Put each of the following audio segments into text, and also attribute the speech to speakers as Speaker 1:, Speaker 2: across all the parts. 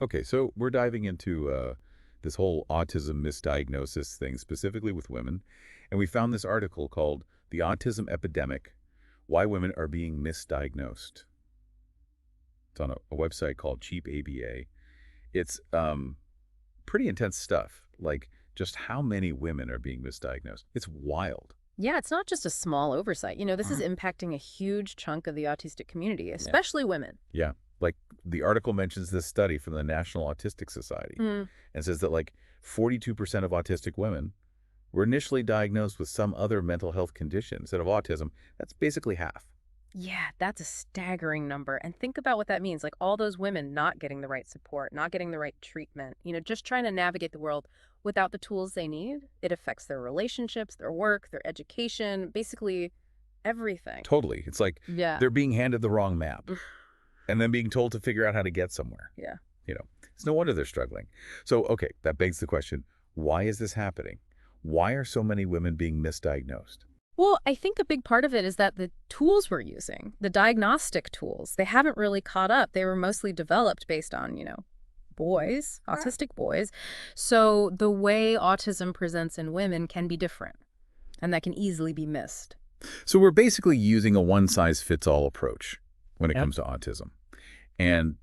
Speaker 1: Okay, so we're diving into this whole autism misdiagnosis thing, specifically with women. And we found this article called The Autism Epidemic, Why Women Are Being Misdiagnosed. It's on a website called Cheap ABA. It's pretty intense stuff, like just how many women are being misdiagnosed. It's wild.
Speaker 2: Yeah, it's not just a small oversight. This is impacting a huge chunk of the autistic community,
Speaker 1: Yeah.
Speaker 2: especially women.
Speaker 1: Yeah. Like the article mentions this study from the National Autistic Society
Speaker 2: Mm.
Speaker 1: and says that like 42% of autistic women were initially diagnosed with some other mental health condition instead of autism. That's basically half.
Speaker 2: Yeah, that's a staggering number. And think about what that means. Like all those women not getting the right support, not getting the right treatment, just trying to navigate the world without the tools they need. It affects their relationships, their work, their education, basically everything.
Speaker 1: Totally. It's like
Speaker 2: Yeah.
Speaker 1: they're being handed the wrong map and then being told to figure out how to get somewhere.
Speaker 2: Yeah.
Speaker 1: It's no wonder they're struggling. So, okay, that begs the question, why is this happening? Why are so many women being misdiagnosed?
Speaker 2: Well, I think a big part of it is that the tools we're using, the diagnostic tools, they haven't really caught up. They were mostly developed based on, boys, autistic boys. So the way autism presents in women can be different, and that can easily be missed.
Speaker 1: So we're basically using a one-size-fits-all approach when it
Speaker 2: Yep.
Speaker 1: comes to autism. And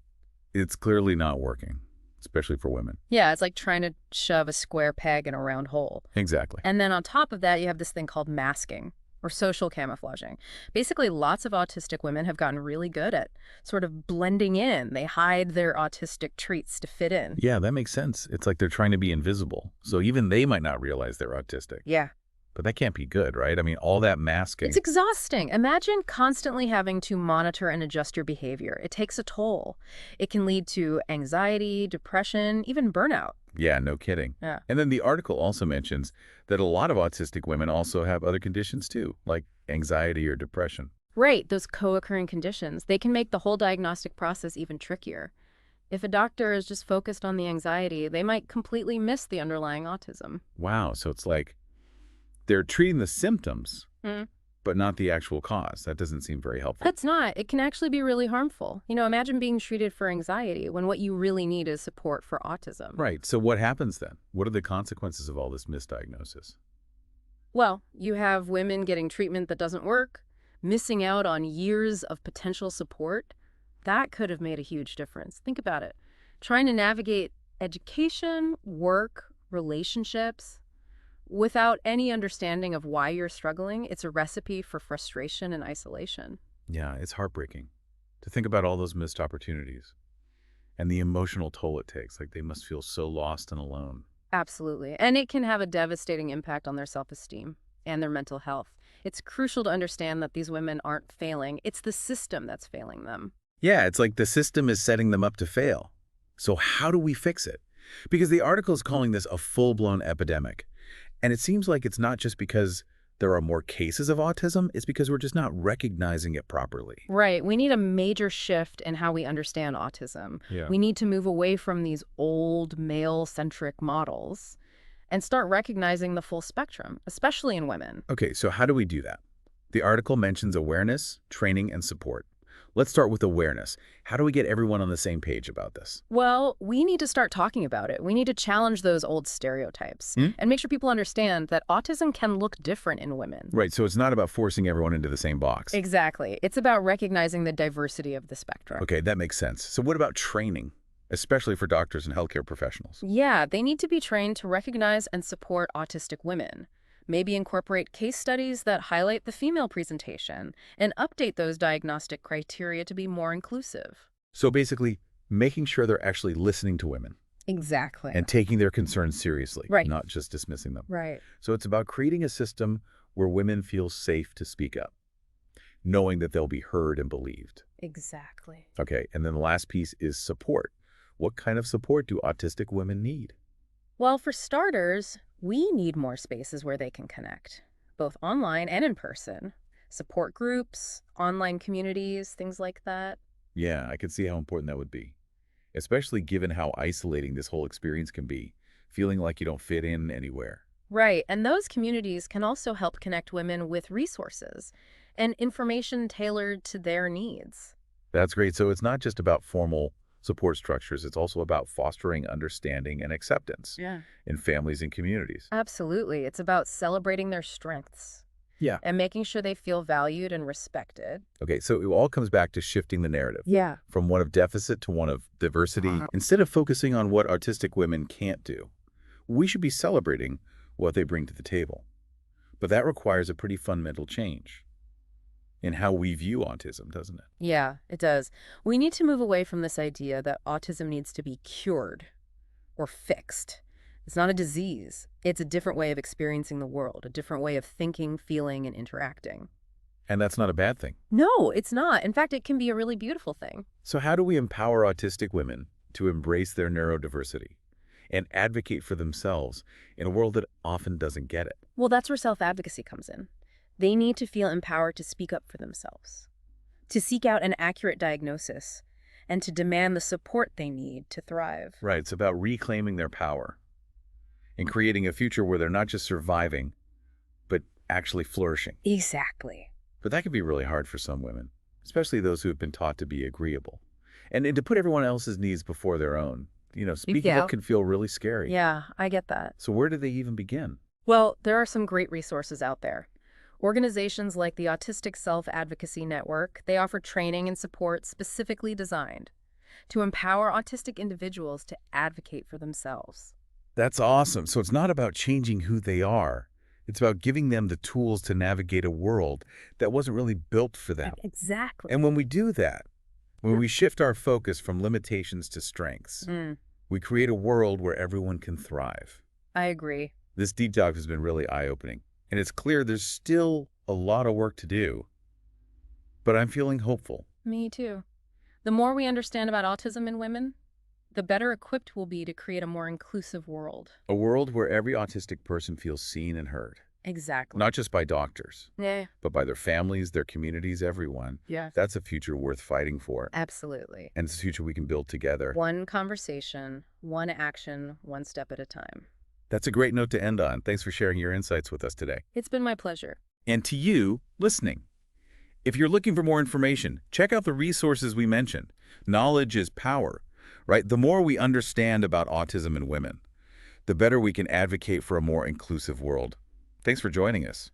Speaker 1: it's clearly not working, especially for women.
Speaker 2: Yeah, it's like trying to shove a square peg in a round hole.
Speaker 1: Exactly.
Speaker 2: And then on top of that, you have this thing called masking or social camouflaging. Basically, lots of autistic women have gotten really good at sort of blending in. They hide their autistic traits to fit in.
Speaker 1: Yeah, that makes sense. It's like they're trying to be invisible. So even they might not realize they're autistic.
Speaker 2: Yeah.
Speaker 1: But that can't be good, right? I mean, all that masking.
Speaker 2: It's exhausting. Imagine constantly having to monitor and adjust your behavior. It takes a toll. It can lead to anxiety, depression, even burnout.
Speaker 1: Yeah, no kidding.
Speaker 2: Yeah.
Speaker 1: And then the article also mentions that a lot of autistic women also have other conditions too, like anxiety or depression.
Speaker 2: Right, those co-occurring conditions, they can make the whole diagnostic process even trickier. If a doctor is just focused on the anxiety, they might completely miss the underlying autism.
Speaker 1: Wow, so it's like they're treating the symptoms,
Speaker 2: Mm.
Speaker 1: but not the actual cause. That doesn't seem very helpful.
Speaker 2: It's not. It can actually be really harmful. Imagine being treated for anxiety when what you really need is support for autism.
Speaker 1: Right, so what happens then? What are the consequences of all this misdiagnosis?
Speaker 2: Well, you have women getting treatment that doesn't work, missing out on years of potential support. That could have made a huge difference. Think about it. Trying to navigate education, work, relationships without any understanding of why you're struggling, it's a recipe for frustration and isolation.
Speaker 1: Yeah, it's heartbreaking to think about all those missed opportunities and the emotional toll it takes. Like they must feel so lost and alone.
Speaker 2: Absolutely. And it can have a devastating impact on their self-esteem and their mental health. It's crucial to understand that these women aren't failing. It's the system that's failing them.
Speaker 1: Yeah, it's like the system is setting them up to fail. So how do we fix it? Because the article is calling this a full-blown epidemic. And it seems like it's not just because there are more cases of autism, it's because we're just not recognizing it properly.
Speaker 2: Right. We need a major shift in how we understand autism.
Speaker 1: Yeah.
Speaker 2: We need to move away from these old male-centric models and start recognizing the full spectrum, especially in women.
Speaker 1: Okay, so how do we do that? The article mentions awareness, training, and support. Let's start with awareness. How do we get everyone on the same page about this?
Speaker 2: Well, we need to start talking about it. We need to challenge those old stereotypes and make sure people understand that autism can look different in women.
Speaker 1: Right, so it's not about forcing everyone into the same box.
Speaker 2: Exactly. It's about recognizing the diversity of the spectrum.
Speaker 1: Okay, that makes sense. So what about training, especially for doctors and healthcare professionals?
Speaker 2: Yeah, they need to be trained to recognize and support autistic women. Maybe incorporate case studies that highlight the female presentation and update those diagnostic criteria to be more inclusive.
Speaker 1: So basically, making sure they're actually listening to women
Speaker 2: Exactly.
Speaker 1: and taking their concerns seriously,
Speaker 2: Right.
Speaker 1: not just dismissing them.
Speaker 2: Right.
Speaker 1: So it's about creating a system where women feel safe to speak up, knowing that they'll be heard and believed.
Speaker 2: Exactly.
Speaker 1: Okay, and then the last piece is support. What kind of support do autistic women need?
Speaker 2: Well, for starters, we need more spaces where they can connect, both online and in person. Support groups, online communities, things like that.
Speaker 1: Yeah, I could see how important that would be, especially given how isolating this whole experience can be, feeling like you don't fit in anywhere.
Speaker 2: Right, and those communities can also help connect women with resources and information tailored to their needs.
Speaker 1: That's great. So it's not just about formal support structures. It's also about fostering understanding and acceptance
Speaker 2: Yeah.
Speaker 1: in families and communities.
Speaker 2: Absolutely. It's about celebrating their strengths
Speaker 1: Yeah.
Speaker 2: and making sure they feel valued and respected.
Speaker 1: Okay, so it all comes back to shifting the narrative
Speaker 2: Yeah.
Speaker 1: from one of deficit to one of diversity. Instead of focusing on what autistic women can't do, we should be celebrating what they bring to the table. But that requires a pretty fundamental change in how we view autism, doesn't it?
Speaker 2: Yeah, it does. We need to move away from this idea that autism needs to be cured or fixed. It's not a disease. It's a different way of experiencing the world, a different way of thinking, feeling, and interacting.
Speaker 1: And that's not a bad thing.
Speaker 2: No, it's not. In fact, it can be a really beautiful thing.
Speaker 1: So how do we empower autistic women to embrace their neurodiversity and advocate for themselves in a world that often doesn't get it?
Speaker 2: Well, that's where self-advocacy comes in. They need to feel empowered to speak up for themselves, to seek out an accurate diagnosis, and to demand the support they need to thrive.
Speaker 1: Right, it's about reclaiming their power and creating a future where they're not just surviving, but actually flourishing.
Speaker 2: Exactly.
Speaker 1: But that can be really hard for some women, especially those who have been taught to be agreeable. And to put everyone else's needs before their own. Speaking
Speaker 2: Yeah.
Speaker 1: up can feel really scary.
Speaker 2: Yeah, I get that.
Speaker 1: So where do they even begin?
Speaker 2: Well, there are some great resources out there. Organizations like the Autistic Self-Advocacy Network, they offer training and support specifically designed to empower autistic individuals to advocate for themselves.
Speaker 1: That's awesome. So it's not about changing who they are. It's about giving them the tools to navigate a world that wasn't really built for them.
Speaker 2: Exactly.
Speaker 1: And when we do that, when we shift our focus from limitations to strengths, we create a world where everyone can thrive.
Speaker 2: I agree.
Speaker 1: This deep dive has been really eye-opening. And it's clear there's still a lot of work to do. But I'm feeling hopeful.
Speaker 2: Me too. The more we understand about autism in women, the better equipped we'll be to create a more inclusive world.
Speaker 1: A world where every autistic person feels seen and heard.
Speaker 2: Exactly.
Speaker 1: Not just by doctors,
Speaker 2: Yeah.
Speaker 1: but by their families, their communities, everyone.
Speaker 2: Yeah.
Speaker 1: That's a future worth fighting for.
Speaker 2: Absolutely.
Speaker 1: And it's a future we can build together.
Speaker 2: One conversation, one action, one step at a time.
Speaker 1: That's a great note to end on. Thanks for sharing your insights with us today.
Speaker 2: It's been my pleasure.
Speaker 1: And to you, listening. If you're looking for more information, check out the resources we mentioned. Knowledge is power, right? The more we understand about autism in women, the better we can advocate for a more inclusive world. Thanks for joining us.